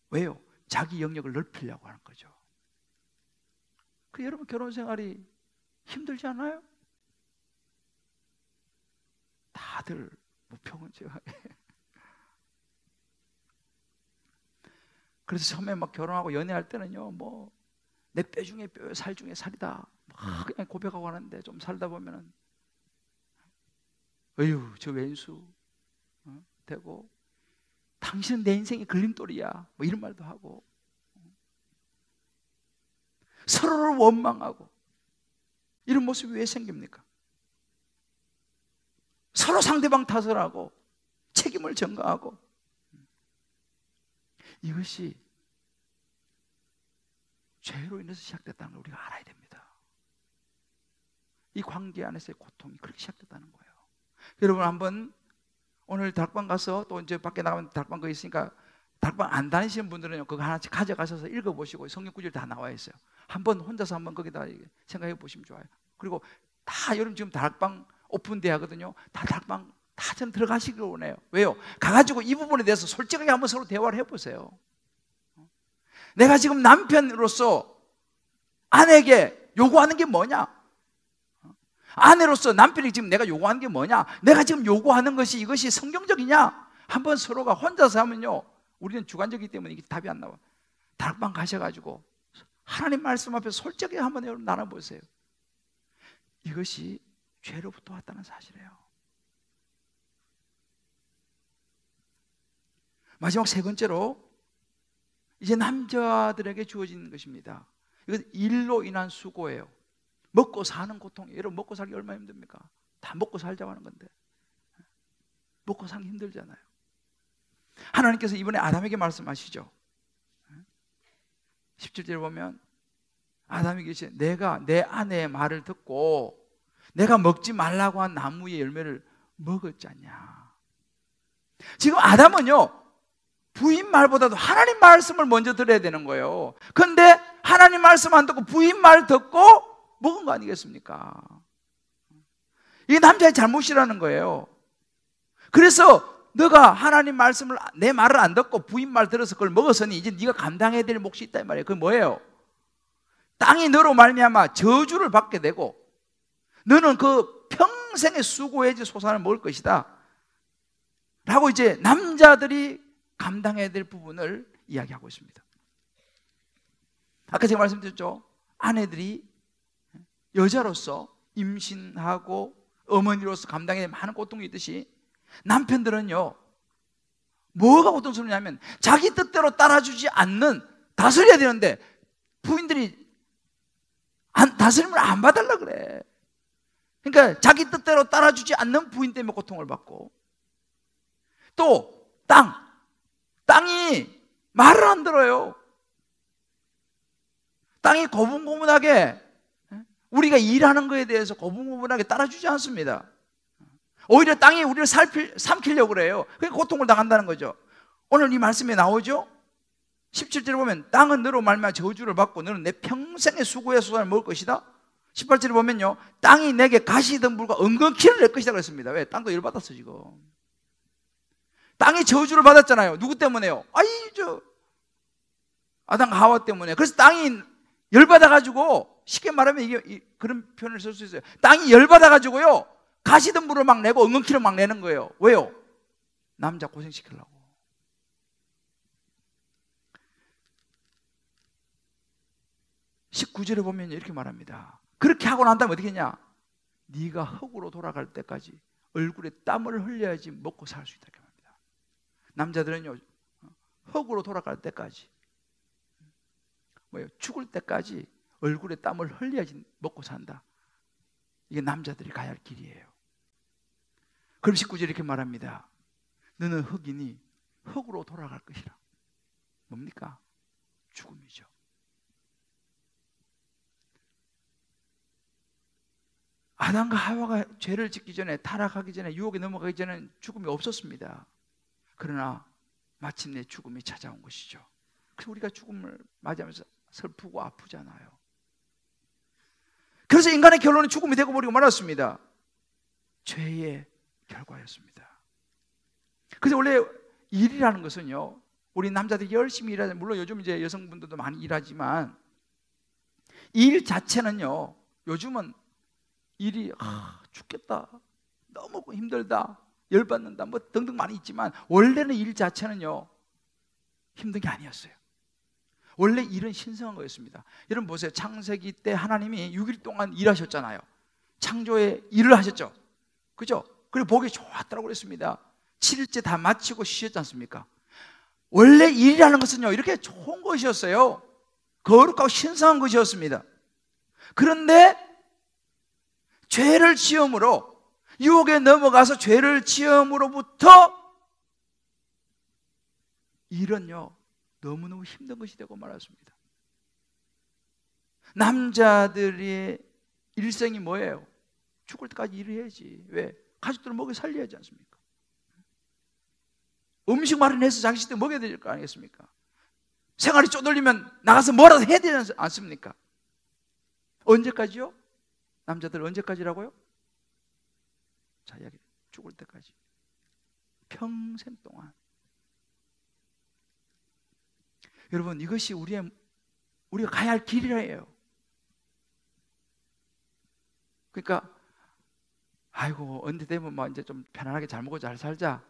왜요? 자기 영역을 넓히려고 하는 거죠. 여러분, 결혼 생활이 힘들지 않아요? 다들 무평은 제가 그래서 처음에 막 결혼하고 연애할 때는요, 내 뼈 중에 뼈, 살 중에 살이다 막 그냥 고백하고 하는데, 좀 살다 보면은 어휴, 저 왼수 되고, 당신은 내 인생의 걸림돌이야 이런 말도 하고, 서로를 원망하고, 이런 모습이 왜 생깁니까? 서로 상대방 탓을 하고 책임을 전가하고, 이것이 죄로 인해서 시작됐다는 걸 우리가 알아야 됩니다. 이 관계 안에서의 고통이 그렇게 시작됐다는 거예요. 여러분 한번 오늘 다락방 가서 또 이제 밖에 나가면 다락방 거기 있으니까 다락방 안 다니시는 분들은 그거 하나씩 가져가셔서 읽어보시고 성경 구절 다 나와 있어요. 한번 혼자서 한번 거기다 생각해 보시면 좋아요. 그리고 다 여러분 지금 다락방 오픈돼 하거든요. 다 다락방 다 좀 들어가시길 원해요. 왜요? 가가지고 이 부분에 대해서 솔직하게 한번 서로 대화를 해보세요. 내가 지금 남편으로서 아내에게 요구하는 게 뭐냐? 아내로서 남편이 지금 내가 요구하는 게 뭐냐? 내가 지금 요구하는 것이 이것이 성경적이냐? 한번 서로가 혼자서 하면요, 우리는 주관적이기 때문에 이게 답이 안 나와. 다락방 가셔가지고 하나님 말씀 앞에 솔직하게 한번 여러분 나눠보세요. 이것이 죄로부터 왔다는 사실이에요. 마지막 세 번째로 이제 남자들에게 주어진 것입니다. 이것은 일로 인한 수고예요. 먹고 사는 고통이에요. 여러분 먹고 살기 얼마나 힘듭니까? 다 먹고 살자고 하는 건데 먹고 살기 힘들잖아요. 하나님께서 이번에 아담에게 말씀하시죠. 17절에 보면 아담이 계시 내가 내 아내의 말을 듣고 내가 먹지 말라고 한 나무의 열매를 먹었잖냐. 지금 아담은요, 부인 말보다도 하나님 말씀을 먼저 들어야 되는 거예요. 그런데 하나님 말씀 안 듣고 부인 말 듣고 먹은 거 아니겠습니까? 이게 남자의 잘못이라는 거예요. 그래서 너가 하나님 말씀을, 내 말을 안 듣고 부인 말 들어서 그걸 먹었으니 이제 네가 감당해야 될 몫이 있다 이 말이에요. 그게 뭐예요? 땅이 너로 말미암아 저주를 받게 되고 너는 그 평생의 수고해진 소산을 먹을 것이다 라고 이제 남자들이 감당해야 될 부분을 이야기하고 있습니다. 아까 제가 말씀드렸죠. 아내들이 여자로서 임신하고 어머니로서 감당해야 될 많은 고통이 있듯이 남편들은요, 뭐가 고통스럽냐면 자기 뜻대로 따라주지 않는, 다스려야 되는데 부인들이 다스림을 안 봐달라 그래. 그러니까 자기 뜻대로 따라주지 않는 부인 때문에 고통을 받고, 또 땅이 말을 안 들어요. 땅이 고분고분하게, 우리가 일하는 거에 대해서 고분고분하게 따라주지 않습니다. 오히려 땅이 우리를 삼키려고 그래요. 그러니까 고통을 당한다는 거죠. 오늘 이 말씀에 나오죠. 17절에 보면 땅은 너로 말미암아 저주를 받고 너는 내 평생의 수고의 소산을 먹을 것이다. 18절에 보면요, 땅이 내게 가시덤불과 은근키를 낼 것이다 그랬습니다. 왜? 땅도 열받았어 지금. 땅이 저주를 받았잖아요. 누구 때문에요? 아담과 하와 때문에. 그래서 땅이 열받아가지고, 쉽게 말하면 이게 그런 표현을 쓸 수 있어요. 땅이 열받아가지고요, 가시덤불을 막 내고 은근키를 막 내는 거예요. 왜요? 남자 고생시키려고. (19절에) 보면 이렇게 말합니다. 그렇게 하고 난 다음에 어떻게 했냐? 네가 흙으로 돌아갈 때까지 얼굴에 땀을 흘려야지 먹고 살 수 있다. 남자들은요, 흙으로 돌아갈 때까지, 죽을 때까지 얼굴에 땀을 흘려야지 먹고 산다. 이게 남자들이 가야 할 길이에요. 그럼 19절 이렇게 말합니다. 너는 흙이니 흙으로 돌아갈 것이라. 뭡니까? 죽음이죠. 아담과 하와가 죄를 짓기 전에, 타락하기 전에, 유혹에 넘어가기 전에는 죽음이 없었습니다. 그러나 마침내 죽음이 찾아온 것이죠. 그래서 우리가 죽음을 맞이하면서 슬프고 아프잖아요. 그래서 인간의 결론은 죽음이 되고 버리고 말았습니다. 죄의 결과였습니다. 그래서 원래 일이라는 것은요, 우리 남자들이 열심히 일하잖아요. 물론 요즘 이제 여성분들도 많이 일하지만 일 자체는요, 요즘은 일이 죽겠다, 너무 힘들다, 열받는다, 뭐 등등 많이 있지만 원래는 일 자체는요 힘든 게 아니었어요. 원래 일은 신성한 거였습니다. 여러분 보세요. 창세기 때 하나님이 6일 동안 일하셨잖아요. 창조에 일을 하셨죠. 그죠? 그리고 보기 좋았다고 그랬습니다. 7일째 다 마치고 쉬셨지 않습니까? 원래 일이라는 것은요 이렇게 좋은 것이었어요. 거룩하고 신성한 것이었습니다. 그런데 죄를 지음으로, 유혹에 넘어가서 죄를 지음으로부터 일은요 너무너무 힘든 것이 되고 말았습니다. 남자들의 일생이 뭐예요? 죽을 때까지 일해야지. 왜? 가족들을 먹여 살려야 하지 않습니까? 음식 마련해서 자식들 먹여야 될 거 아니겠습니까? 생활이 쪼들리면 나가서 뭐라도 해야 되지 않습니까? 언제까지요? 남자들 언제까지라고요? 자, 이야기 죽을 때까지. 평생 동안. 여러분, 이것이 우리가 가야 할 길이라예요. 그러니까 아이고 언제 되면 뭐 이제 좀 편안하게 잘 먹고 잘 살자.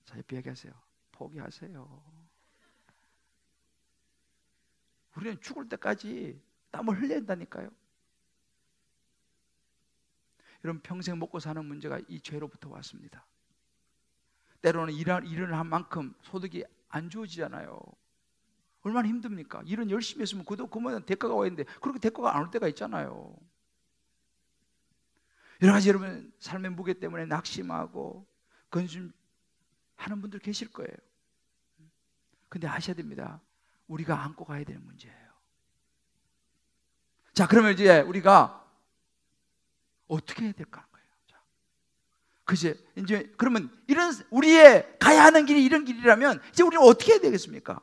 자, 옆에 얘기하세요. 포기하세요. 우리는 죽을 때까지 땀을 흘려야 한다니까요. 여러분, 평생 먹고 사는 문제가 이 죄로부터 왔습니다. 때로는 일을 한 만큼 소득이 안 주어지잖아요. 얼마나 힘듭니까? 일은 열심히 했으면 그만 대가가 와야 되는데 그렇게 대가가 안 올 때가 있잖아요. 여러 가지 여러분 삶의 무게 때문에 낙심하고 근심하는 분들 계실 거예요. 근데 아셔야 됩니다. 우리가 안고 가야 되는 문제예요. 자, 그러면 이제 우리가 어떻게 해야 될까 하는 거예요. 자, 이제 그러면 이런 우리의 가야 하는 길이 이런 길이라면 이제 우리는 어떻게 해야 되겠습니까?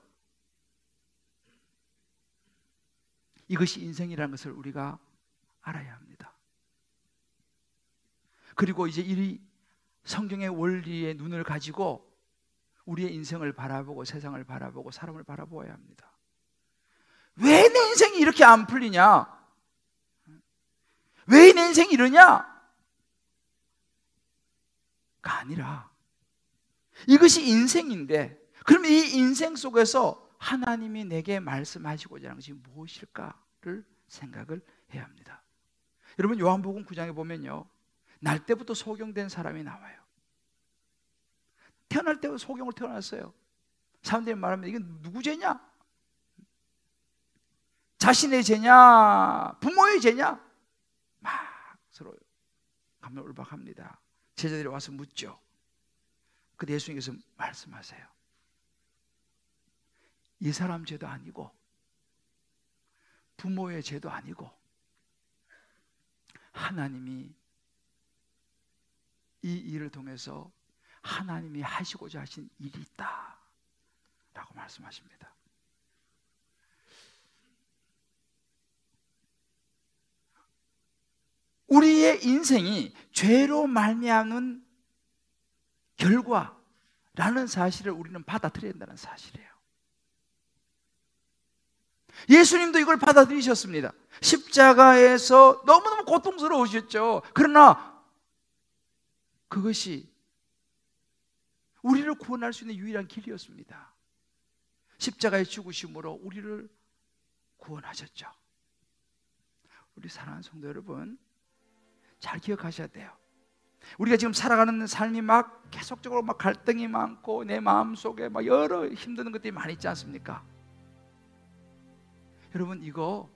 이것이 인생이라는 것을 우리가 알아야 합니다. 그리고 이제 이 성경의 원리의 눈을 가지고 우리의 인생을 바라보고 세상을 바라보고 사람을 바라보아야 합니다. 왜 내 인생이 이렇게 안 풀리냐? 왜 내 인생이 이러냐? 가 아니라 이것이 인생인데 그러면 이 인생 속에서 하나님이 내게 말씀하시고자 하는 것이 무엇일까를 생각을 해야 합니다. 여러분, 요한복음 9장에 보면요, 날 때부터 소경된 사람이 나와요. 태어날 때부터 소경을 태어났어요. 사람들이 말하면 이건 누구 죄냐? 자신의 죄냐? 부모의 죄냐? 막 서로 감론을박합니다. 제자들이 와서 묻죠. 그때 예수님께서 말씀하세요. 이 사람 죄도 아니고 부모의 죄도 아니고 하나님이 이 일을 통해서 하나님이 하시고자 하신 일이 있다 라고 말씀하십니다. 우리의 인생이 죄로 말미암은 결과라는 사실을 우리는 받아들여야 된다는 사실이에요. 예수님도 이걸 받아들이셨습니다. 십자가에서 너무너무 고통스러우셨죠. 그러나 그것이 우리를 구원할 수 있는 유일한 길이었습니다. 십자가의 죽으심으로 우리를 구원하셨죠. 우리 사랑하는 성도 여러분, 잘 기억하셔야 돼요. 우리가 지금 살아가는 삶이 막 계속적으로 막 갈등이 많고 내 마음속에 막 여러 힘든 것들이 많이 있지 않습니까? 여러분, 이거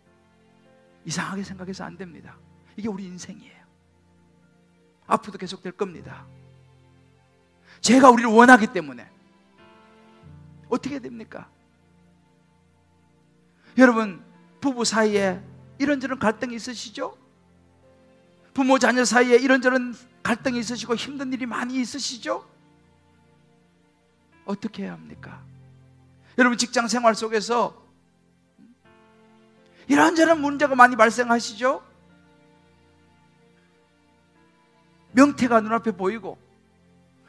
이상하게 생각해서 안 됩니다. 이게 우리 인생이에요. 앞으로도 계속 될 겁니다. 죄가 우리를 원하기 때문에 어떻게 됩니까? 여러분, 부부 사이에 이런저런 갈등이 있으시죠? 부모 자녀 사이에 이런저런 갈등이 있으시고 힘든 일이 많이 있으시죠? 어떻게 해야 합니까? 여러분, 직장 생활 속에서 이런저런 문제가 많이 발생하시죠? 명태가 눈앞에 보이고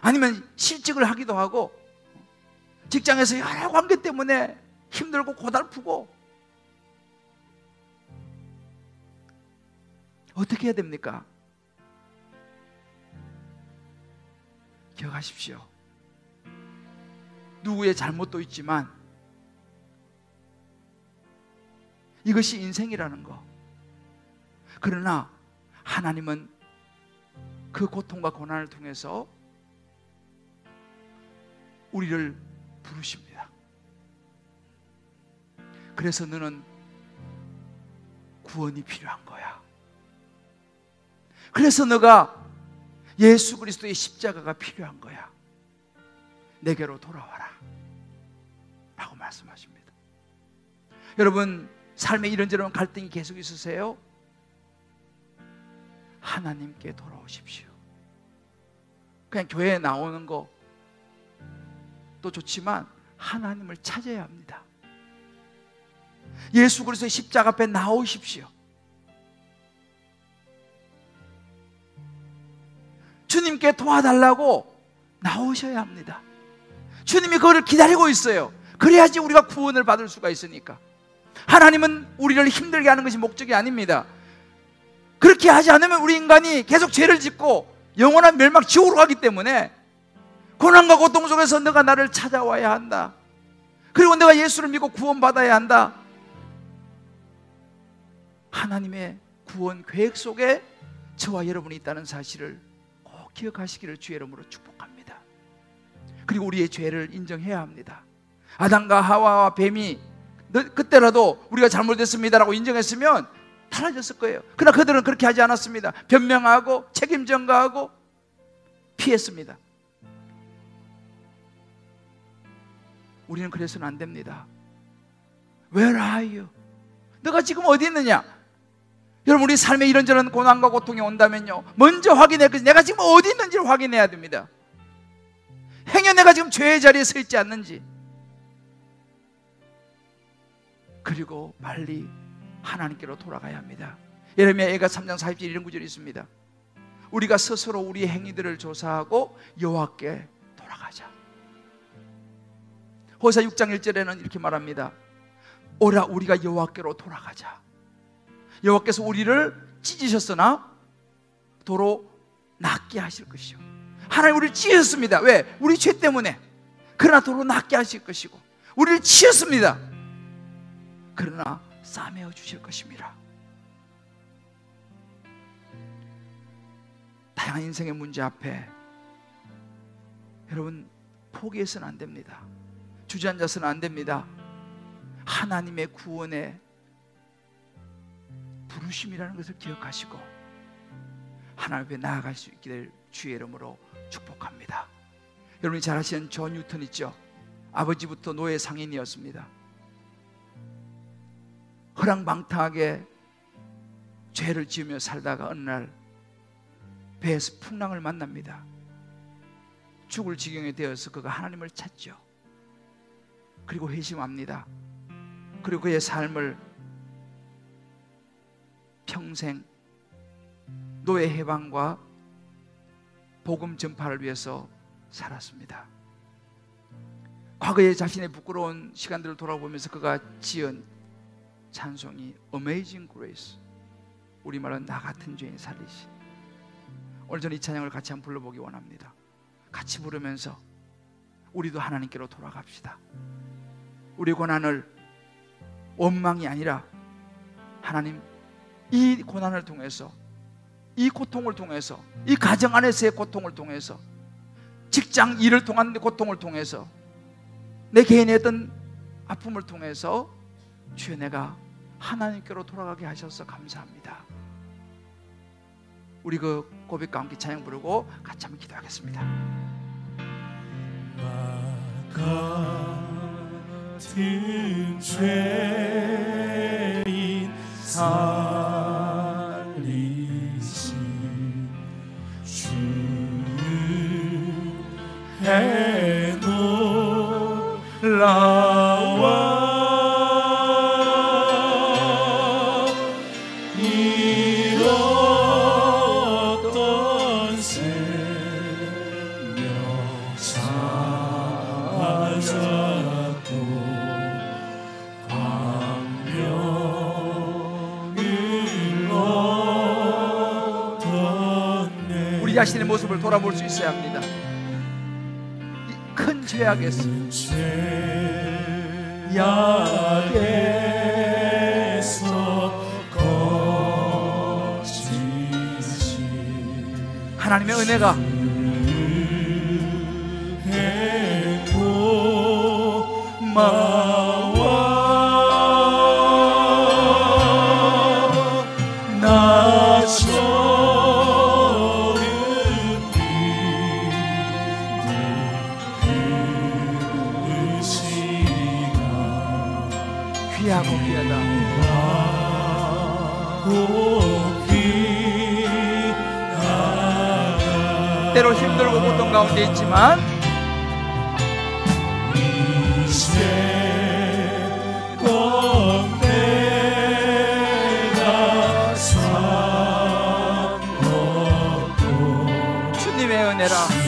아니면 실직을 하기도 하고 직장에서 여러 관계 때문에 힘들고 고달프고 어떻게 해야 됩니까? 기억하십시오. 누구의 잘못도 있지만 이것이 인생이라는 거. 그러나 하나님은 그 고통과 고난을 통해서 우리를 부르십니다. 그래서 너는 구원이 필요한 거야. 그래서 너가 예수 그리스도의 십자가가 필요한 거야. 내게로 돌아와라 라고 말씀하십니다. 여러분, 삶에 이런저런 갈등이 계속 있으세요? 하나님께 돌아오십시오. 그냥 교회에 나오는 것도 좋지만 하나님을 찾아야 합니다. 예수 그리스도의 십자가 앞에 나오십시오. 주님께 도와달라고 나오셔야 합니다. 주님이 그거를 기다리고 있어요. 그래야지 우리가 구원을 받을 수가 있으니까. 하나님은 우리를 힘들게 하는 것이 목적이 아닙니다. 그렇게 하지 않으면 우리 인간이 계속 죄를 짓고 영원한 멸망 지옥으로 가기 때문에 고난과 고통 속에서 너가 나를 찾아와야 한다. 그리고 내가 예수를 믿고 구원받아야 한다. 하나님의 구원 계획 속에 저와 여러분이 있다는 사실을 꼭 기억하시기를 주의 이름으로 축복합니다. 그리고 우리의 죄를 인정해야 합니다. 아담과 하와와 뱀이 그때라도 우리가 잘못했습니다라고 인정했으면 달라졌을 거예요. 그러나 그들은 그렇게 하지 않았습니다. 변명하고 책임 전가하고 피했습니다. 우리는 그래서는 안 됩니다. Where are you? 너가 지금 어디 있느냐? 여러분, 우리 삶에 이런저런 고난과 고통이 온다면요, 먼저 확인해. 내가 지금 어디 있는지를 확인해야 됩니다. 행여 내가 지금 죄의 자리에 서 있지 않는지. 그리고 빨리 하나님께로 돌아가야 합니다. 예레미야 3장 40절 이런 구절이 있습니다. 우리가 스스로 우리의 행위들을 조사하고 여호와께 돌아가자. 호세아 6장 1절에는 이렇게 말합니다. 오라, 우리가 여호와께로 돌아가자. 여호와께서 우리를 찢으셨으나 도로 낫게 하실 것이요. 하나님 우리를 찢으셨습니다. 왜? 우리 죄 때문에. 그러나 도로 낫게 하실 것이고, 우리를 치셨습니다. 그러나 싸매어 주실 것입니다. 다양한 인생의 문제 앞에 여러분 포기해서는 안 됩니다. 주저앉아서는 안 됩니다. 하나님의 구원의 부르심이라는 것을 기억하시고 하나님 앞에 나아갈 수 있기를 주의 이름으로 축복합니다. 여러분이 잘 아시는 존 뉴턴 있죠? 아버지부터 노예 상인이었습니다. 허랑방탕하게 죄를 지으며 살다가 어느 날 배에서 풍랑을 만납니다. 죽을 지경에 되어서 그가 하나님을 찾죠. 그리고 회심합니다. 그리고 그의 삶을 평생 노예 해방과 복음 전파를 위해서 살았습니다. 과거에 자신의 부끄러운 시간들을 돌아보면서 그가 지은 찬송이 Amazing Grace, 우리말로 나 같은 죄인 살리시. 오늘 저는 이 찬양을 같이 한번 불러보기 원합니다. 같이 부르면서 우리도 하나님께로 돌아갑시다. 우리 고난을 원망이 아니라 하나님, 이 고난을 통해서, 이 고통을 통해서, 이 가정 안에서의 고통을 통해서, 직장 일을 통한 고통을 통해서, 내 개인의 어떤 아픔을 통해서 주여 내가 하나님께로 돌아가게 하셔서 감사합니다. 우리 그 고백과 함께 찬양 부르고 같이 한번 기도하겠습니다. 같은 죄인 살리신 주는 해놀라와 우리 자신의 모습을 돌아볼 수 있어야 합니다. 이 큰 죄악에서 하나님의 은혜가 귀하고 귀하다. 때로 힘들고 고통 가운데 있지만 주님의 은혜라.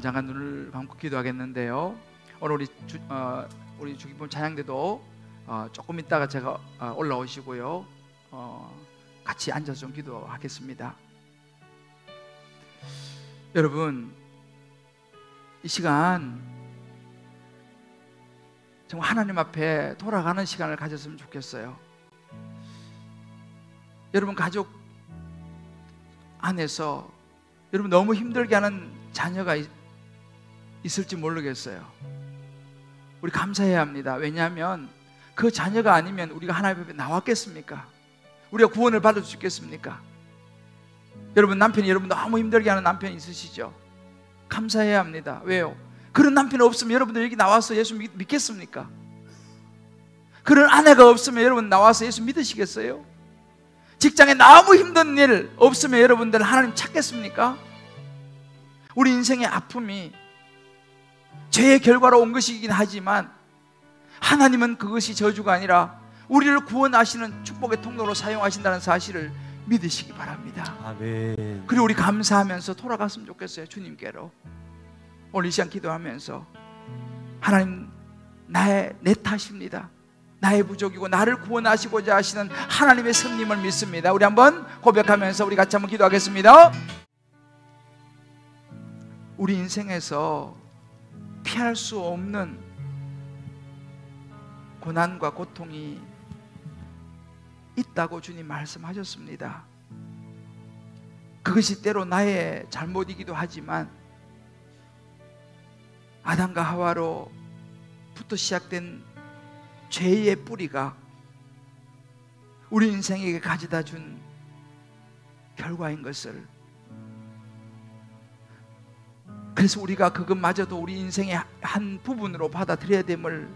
잠깐 눈을 감고 기도하겠는데요. 오늘 우리 주기쁨 찬양대도 조금 있다가 제가 올라오시고요. 같이 앉아서 좀 기도하겠습니다. 여러분, 이 시간 정말 하나님 앞에 돌아가는 시간을 가졌으면 좋겠어요. 여러분 가족 안에서 여러분 너무 힘들게 하는 자녀가 있을지 모르겠어요. 우리 감사해야 합니다. 왜냐하면 그 자녀가 아니면 우리가 하나님 앞에 나왔겠습니까? 우리가 구원을 받을 수 있겠습니까? 여러분 남편이 여러분 너무 힘들게 하는 남편 있으시죠? 감사해야 합니다. 왜요? 그런 남편이 없으면 여러분들 여기 나와서 예수 믿겠습니까? 그런 아내가 없으면 여러분 나와서 예수 믿으시겠어요? 직장에 너무 힘든 일 없으면 여러분들 하나님 찾겠습니까? 우리 인생의 아픔이 죄의 결과로 온 것이긴 하지만 하나님은 그것이 저주가 아니라 우리를 구원하시는 축복의 통로로 사용하신다는 사실을 믿으시기 바랍니다. 아멘. 그리고 우리 감사하면서 돌아갔으면 좋겠어요. 주님께로. 오늘 이 시간 기도하면서 하나님, 내 탓입니다. 나의 부족이고 나를 구원하시고자 하시는 하나님의 섭님을 믿습니다. 우리 한번 고백하면서 우리 같이 한번 기도하겠습니다. 우리 인생에서 피할 수 없는 고난과 고통이 있다고 주님 말씀하셨습니다. 그것이 때로 나의 잘못이기도 하지만 아담과 하와로부터 시작된 죄의 뿌리가 우리 인생에게 가져다 준 결과인 것을, 그래서 우리가 그것마저도 우리 인생의 한 부분으로 받아들여야 됨을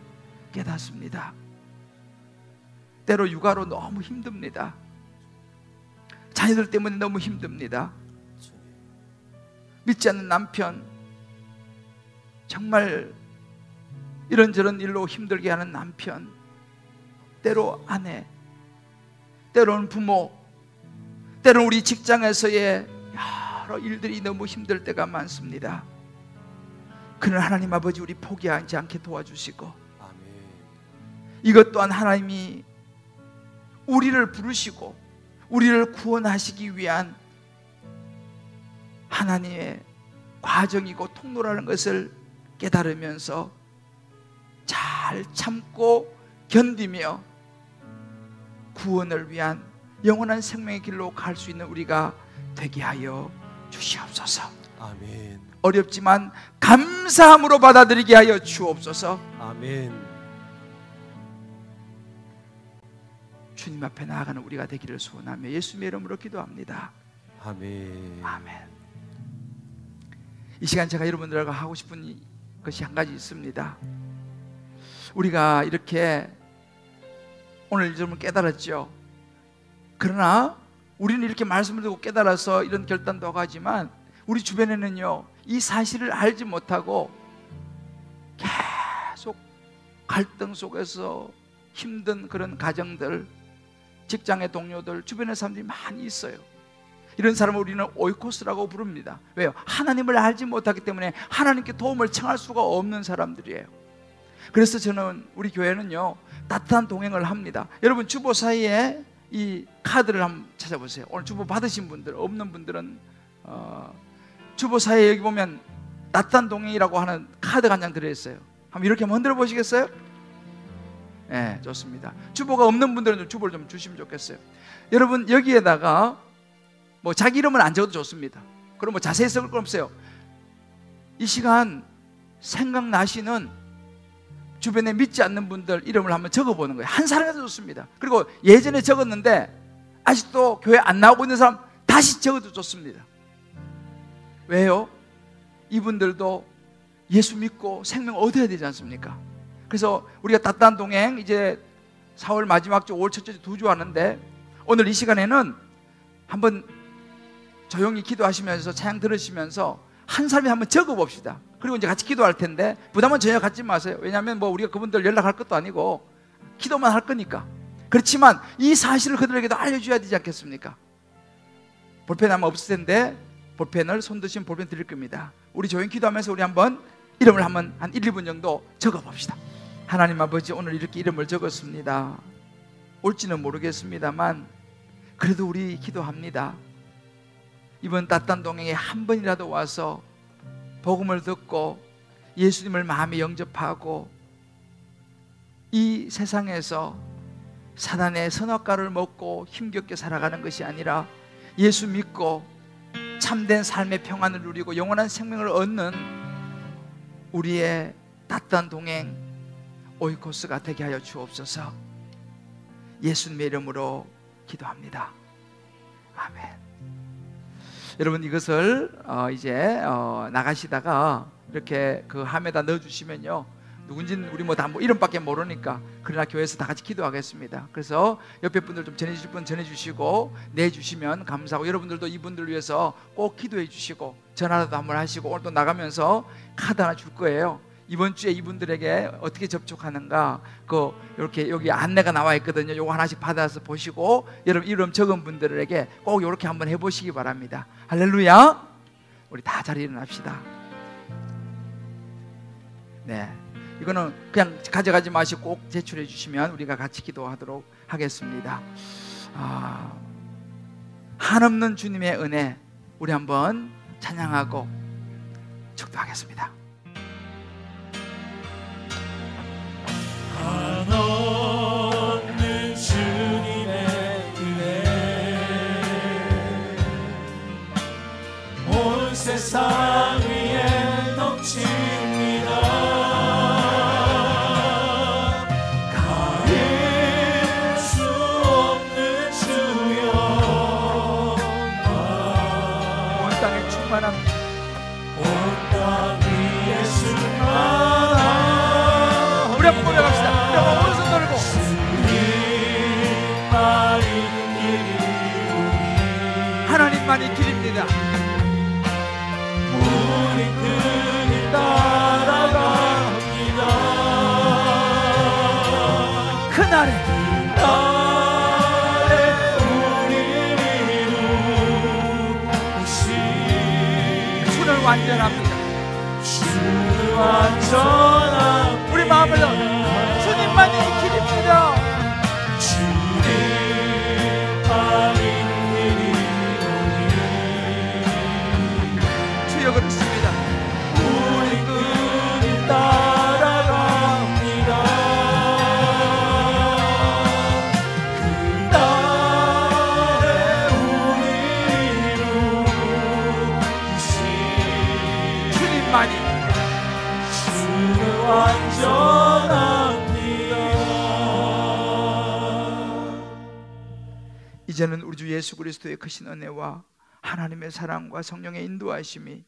깨닫습니다. 때로 육아로 너무 힘듭니다. 자녀들 때문에 너무 힘듭니다. 믿지 않는 남편, 정말 이런저런 일로 힘들게 하는 남편, 때로 아내, 때로는 부모, 때로는 우리 직장에서의 여러 일들이 너무 힘들 때가 많습니다. 그러나 하나님 아버지, 우리 포기하지 않게 도와주시고, 이것 또한 하나님이 우리를 부르시고 우리를 구원하시기 위한 하나님의 과정이고 통로라는 것을 깨달으면서 잘 참고 견디며 구원을 위한 영원한 생명의 길로 갈 수 있는 우리가 되게 하여 주시옵소서. 아멘. 어렵지만 감사함으로 받아들이게 하여 주옵소서. 아멘. 주님 앞에 나아가는 우리가 되기를 소원하며 예수님의 이름으로 기도합니다. 아멘. 아멘. 이 시간 제가 여러분들과 하고 싶은 것이 한 가지 있습니다. 우리가 이렇게 오늘 좀 깨달았죠. 그러나 우리는 이렇게 말씀을 듣고 깨달아서 이런 결단도 하고 하지만 우리 주변에는요, 이 사실을 알지 못하고 계속 갈등 속에서 힘든 그런 가정들, 직장의 동료들, 주변의 사람들이 많이 있어요. 이런 사람을 우리는 오이코스라고 부릅니다. 왜요? 하나님을 알지 못하기 때문에 하나님께 도움을 청할 수가 없는 사람들이에요. 그래서 저는 우리 교회는요, 따뜻한 동행을 합니다. 여러분, 주보 사이에 이 카드를 한번 찾아보세요. 오늘 주보 받으신 분들, 없는 분들은 주보 사이에 여기 보면 따뜻한 동행이라고 하는 카드가 한 장 들어있어요. 한번 이렇게 한번 흔들어 보시겠어요? 네, 좋습니다. 주보가 없는 분들은 좀 주보를 좀 주시면 좋겠어요. 여러분, 여기에다가 뭐 자기 이름은 안 적어도 좋습니다. 그럼 뭐 자세히 쓸 건 없어요. 이 시간 생각나시는 주변에 믿지 않는 분들 이름을 한번 적어보는 거예요. 한 사람에도 좋습니다. 그리고 예전에 적었는데 아직도 교회 안 나오고 있는 사람 다시 적어도 좋습니다. 왜요? 이분들도 예수 믿고 생명 얻어야 되지 않습니까? 그래서 우리가 따뜻한 동행 이제 4월 마지막 주, 5월 첫째 주 2주 하는데 오늘 이 시간에는 한번 조용히 기도하시면서 찬양 들으시면서 한 사람이 한번 적어봅시다. 그리고 이제 같이 기도할 텐데 부담은 전혀 갖지 마세요. 왜냐하면 뭐 우리가 그분들 연락할 것도 아니고 기도만 할 거니까. 그렇지만 이 사실을 그들에게도 알려줘야 되지 않겠습니까? 볼펜 아마 없을 텐데 볼펜을 손 드신 볼펜 드릴 겁니다. 우리 조용히 기도하면서 우리 한번 이름을 한번 한 1, 2분 정도 적어봅시다. 하나님 아버지, 오늘 이렇게 이름을 적었습니다. 올지는 모르겠습니다만 그래도 우리 기도합니다. 이번 따뜻한 동행에 한 번이라도 와서 복음을 듣고 예수님을 마음에 영접하고 이 세상에서 사단의 선악과를 먹고 힘겹게 살아가는 것이 아니라 예수 믿고 참된 삶의 평안을 누리고 영원한 생명을 얻는 우리의 따뜻한 동행 오이코스가 되게 하여 주옵소서. 예수님의 이름으로 기도합니다. 아멘. 여러분, 이것을 이제 나가시다가 이렇게 그 함에다 넣어주시면요, 누군지는 우리 뭐 다 뭐 이름밖에 모르니까, 그러나 교회에서 다 같이 기도하겠습니다. 그래서 옆에 분들 좀 전해주실 분 전해주시고 내주시면 감사하고, 여러분들도 이분들 위해서 꼭 기도해 주시고 전화라도 한번 하시고, 오늘 또 나가면서 카드 하나 줄 거예요. 이번 주에 이분들에게 어떻게 접촉하는가 그 이렇게 여기 안내가 나와 있거든요. 요거 하나씩 받아서 보시고 여러분 이름 적은 분들에게 꼭 이렇게 한번 해보시기 바랍니다. 할렐루야. 우리 다 자리에 일어납시다. 네, 이거는 그냥 가져가지 마시고 꼭 제출해 주시면 우리가 같이 기도하도록 하겠습니다. 한없는 주님의 은혜, 우리 한번 찬양하고 축도하겠습니다. 한없는 주님의 은혜, 온 세상 위에 넘칩니다. 가릴 수 없는 주여, 온 땅에 충만합니다. 온 땅 위에 충만합니다. 우리 한번 고백합시다. 우리 한번 오른손 들고 하나님만이 길입니다. 우리 그를 따라갑니다. 그날에 우리를 이루시 주를 완전합니다. 주를 완전합니다. 우리 마음을 주님만이 길입니다. 주님만이 길이오니 주여 그렇습니다. 우리 그를 따라갑니다. 그날에 우리를 이루시 주님만이 주는 완전합니다. 이제는 우리 주 예수 그리스도의 크신 은혜와 하나님의 사랑과 성령의 인도하심이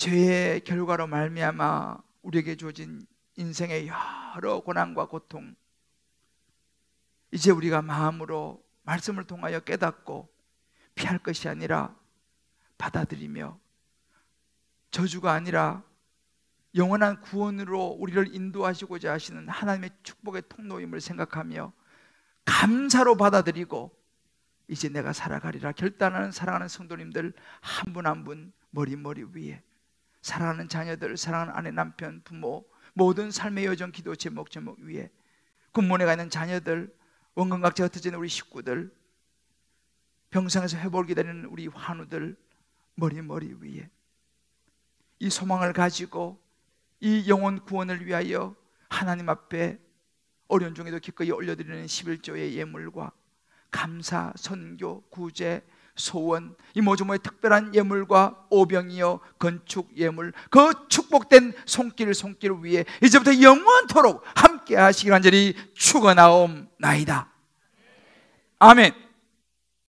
죄의 결과로 말미암아 우리에게 주어진 인생의 여러 고난과 고통, 이제 우리가 마음으로 말씀을 통하여 깨닫고 피할 것이 아니라 받아들이며 저주가 아니라 영원한 구원으로 우리를 인도하시고자 하시는 하나님의 축복의 통로임을 생각하며 감사로 받아들이고 이제 내가 살아가리라 결단하는 사랑하는 성도님들 한 분 한 분 머리 위에, 사랑하는 자녀들, 사랑하는 아내, 남편, 부모, 모든 삶의 여정, 기도 제목 위에, 군문에 가 있는 자녀들, 원근각지가 흩어진 우리 식구들, 병상에서 회복을 기다리는 우리 환우들 머리 위에 이 소망을 가지고 이 영혼 구원을 위하여 하나님 앞에 어려운 중에도 기꺼이 올려드리는 11조의 예물과 감사, 선교, 구제, 소원, 이 모조모의 특별한 예물과 오병이어 건축 예물, 그 축복된 손길 위에 이제부터 영원토록 함께 하시길 간절히 축원하옵나이다. 아멘.